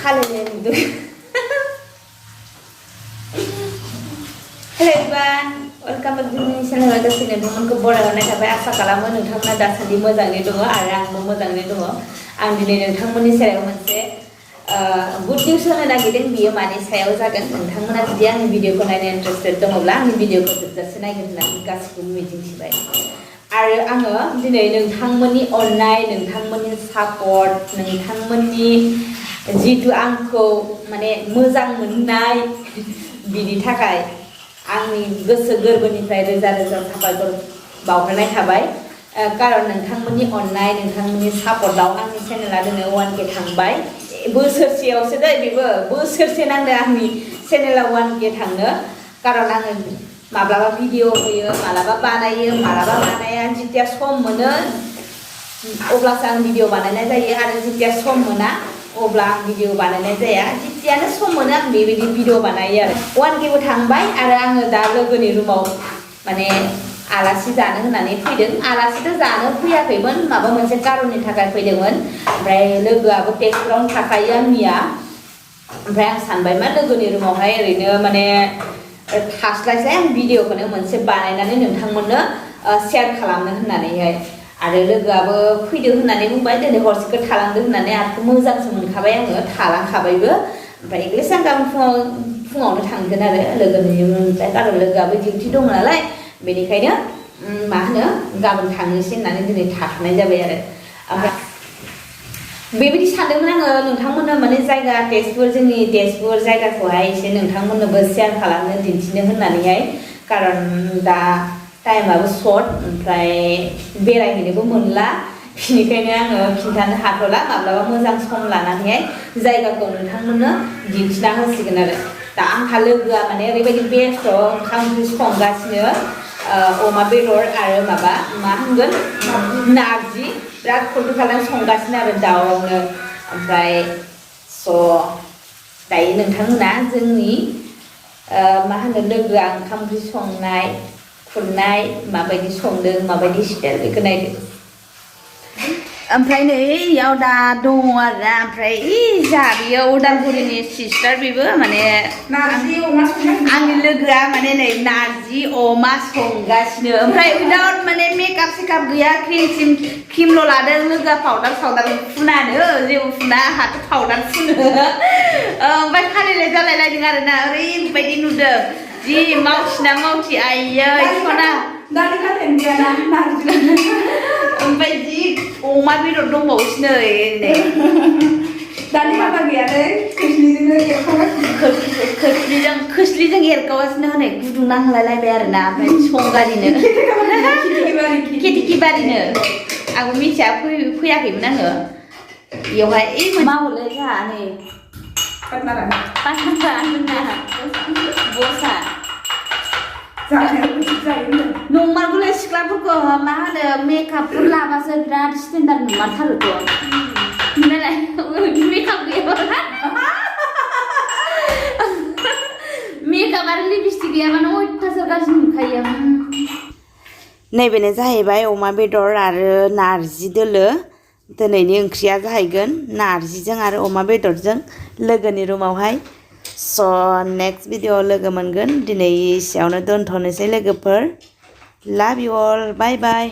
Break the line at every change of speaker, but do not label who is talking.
खालायनाय नुदों hello everyone welcome back to my channel गासैनो नोंथांमोनखौ बरायहरनाय थाबाय आसा खालामो नोंथांमोना दासान्दि मोजाङै दङ आरो आंबो मोजाङै दङ आं दिनै नोंथांमोननि सायाव मोनसे गुड निउज होनो नागिरदों बियो मानि सायाव जागोन नोंथांमोना जुदि आंनि भिडिअखौ नायनो इन्टारेस्टेड दङब्ला आंनि भिडिअखौ जोबजासे नायगोन होननानै गासिखौबो मिजिंथिबाय आरो आङो दिनै नोंथांमोननि अननाय नोंथांमोननि सापर्ट नोंथांमोननि जितु आंखौ माने मोजां मोननाय बिनि थाखाय आंनि गोसो गोरबोनिफ्राय रोजा रोजा साबायखर बावहरनाय थाबाय कारन नोंथांमोननि अननाय नोंथांमोननि सापर्टआव आंनि चेनेला दिनै 1K थांबाय बोसोरसेयावसो दै बेबो बोसोरसे नांदों आंनि चेनेला 1K थांनो कारन आङो माब्लाबा भिडिअ होयो माब्लाबा बानायो माब्लाबा बानाया जितिया सम मोनो अब्लासो आं भिडिअ बानायनाय जायो आरो जितिया सम मोना अब्ला आं भिडिअ बानायनाय जाया जितियानो सम मोनो आं बेबायदि भिडिअ बानायो आरो 1Kबो थांबाय आरो आङो दा लोगोनि रुमाव माने आलासि जानो होननानै फैदों आलासिथ' जानो फैयाखैमोन माबा मोनसे कारननि थाखाय फैदोंमोन ओमफ्राय लोगोआबो तेजपुरावनो थाखायो आंनिया ओमफ्राय आं सानबाय मा लोगोनि रुमावहाय ओरैनो माने थास्लायस्लाय आं भिडिअखौनो मोनसे बानायनानै नोंथांमोननो शेयार खालामनो होननानैहाय आरो लोगोआबो फैदो होननानै बुंबाय दिनै हरसेखौ थालांदो होननानै आरो मोजांसो मोनखाबाय आङो थालांखाबायबो ओमफ्राय इंलिस आं गाबोन फुङावनो थांगोन आरो लोगोनि ओमफ्राय कारन लोगोआबो डिउटि दङ नालाय बेनिखायनो मा होनो गाबोन थांनोसै होननानै दिनै थाखानाय जाबाय आरो ओमफ्राय बेबायदि सानदोंमोन आङो नोंथांमोननो माने जायगा तेजपुर जोंनि तेजपुर जायगाखौहाय एसे नोंथांमोननोबो शेयार खालामनो दिन्थिनो होननानैहाय कारन दा टाइमाबो सर्ट ओमफ्राय बेरायहैनोबो मोनला बेनिखायनो आङो खिन्थानो हाथ'ला माब्लाबा मोजां सम लानानैहाय जायगाखौ नोंथांमोननो दिन्थिना होसिगोन आरो दा आंहा लोगोआ माने ओरैबायदि बेस्थ' ओंखाम ओंख्रि संगासिनो अमा बेदर आरो माबा मा होनगोन नारजि बिराद खलथु खालाम संगासिनो आरो दाउआवनो ओमफ्राय स' दायो नोंथांमोना जोंनि मा होनो लोगोआ ओंखाम ओंख्रि संनाय खुरनाय माबायदि संदों माबायदि स्टाइल बेखौ नायदो ओमफ्राय नै इयाव दा दङ आरोना ओमफ्राय जा बेयो उदालगुरिनि सिस्टार बेबो माने आंनि लोगोआ माने नै नारजि अमा संगासिनो ओमफ्राय उइदाउट माने मेकआप सेकआप गैया क्रिमल' लादों लोगोआ पाउडार फुनानो जेबो फुना आंहाथ' पाउडार फुनो ओमफ्राय खालायलाय जालायलायदों आरोना ओरैबायदि नुदों जि मावथिना मावथि आइयै सना ओमफ्राय जि अमा बेदर दंबावोसो नै दानि हाबा गैयालै खोस्लिजों एरगावगासिनो हनै गुदुं नांलायलायबाय आरोना ओमफ्राय संगारिनो खेथिखि बारिनो आंबो मिथिया फैयाखैमोन आङो बेयावहाय मावोलै जोंहा नै बसा नंमारगौलै सिख्लाफोरखौ मा होनो मेकआपफोर लाबासो बिराद स्टेन्डार्ड नंमारथारोथ' नालाय मेकआप गैयाबा मेकआप आरो लिपस्टिक गैयाबानो अयथासार गाज्रि नुखायो नैबेनो जाहैबाय अमा बेदर आरो नारजि दोलो दिनैनि ओंख्रिया जाहैगोन नारजिजों आरो अमा बेदरजों लोगोनि रुमावहाय स' नेक्स्ट भिडिअ लोगो मोनगोन दिनै एसेयावनो दोनथ'नोसै लोगोफोर लाभ इउ अल बाय बाय